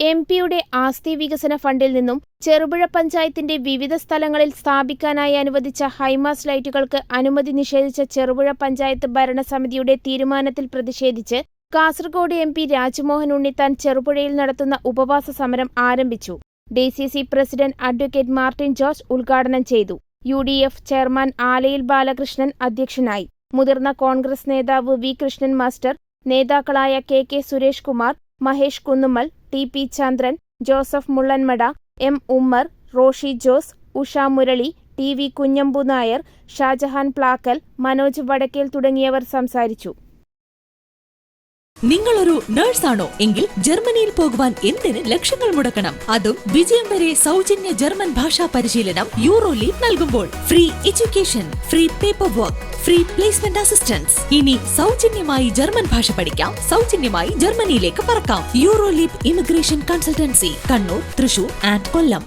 എം.പിയുടെ ആസ്തി വികസന ഫണ്ടിൽ നിന്നും ചെറുപുഴ പഞ്ചായത്തിന്റെ വിവിധ സ്ഥലങ്ങളിൽ സ്ഥാപിക്കാനായി അനുവദിച്ച ഹൈമാസ്റ്റ് ലൈറ്റുകൾക്ക് അനുമതി നിഷേധിച്ച ചെറുപുഴ പഞ്ചായത്ത് ഭരണസമിതിയുടെ തീരുമാനത്തിൽ പ്രതിഷേധിച്ച് കാസർഗോഡ് എം.പി രാജ്മോഹൻ ഉണ്ണിത്താൻ ചെറുപുഴയിൽ നടത്തുന്ന ഉപവാസ സമരം ആരംഭിച്ചു. DCC president advocate Martin George ഉദ്ഘാടനം ചെയ്തു. യു.ഡി.എഫ് ചെയർമാൻ ആലയിൽ ബാലകൃഷ്ണൻ അധ്യക്ഷനായി. മുതിർന്ന കോൺഗ്രസ് നേതാവ് വി. കൃഷ്ണൻ മാസ്റ്റർ, നേതാക്കളായ K. Suresh Kumar, Mahesh Kunnummal, T P. Chandran, Joseph Mullanmada, M. Ummer, Roshi Jose, Usha Murali, T V. Kunhambu Nair, Shajahan Plakkal, Manoj Vadakkel തുടങ്ങിയവർ സംസാരിച്ചു. നിങ്ങളൊരു നഴ്സാണോ എങ്കിൽ ജർമ്മനിയിൽ പോകുവാൻ എന്തിന് ലക്ഷങ്ങൾ മുടക്കണം? അതും വിജയം വരെ സൗജന്യ ജർമ്മൻ ഭാഷാ പരിശീലനം യൂറോലീപ് നൽകുമ്പോൾ. Free education, free paper work, free placement assistance. ഇനി സൗജന്യമായി ജർമ്മൻ ഭാഷ പഠിക്കാം, സൗജന്യമായി ജർമ്മനിയിലേക്ക് പറക്കാം. Euroleap immigration consultancy, Kannur, Thrissur and Kollam.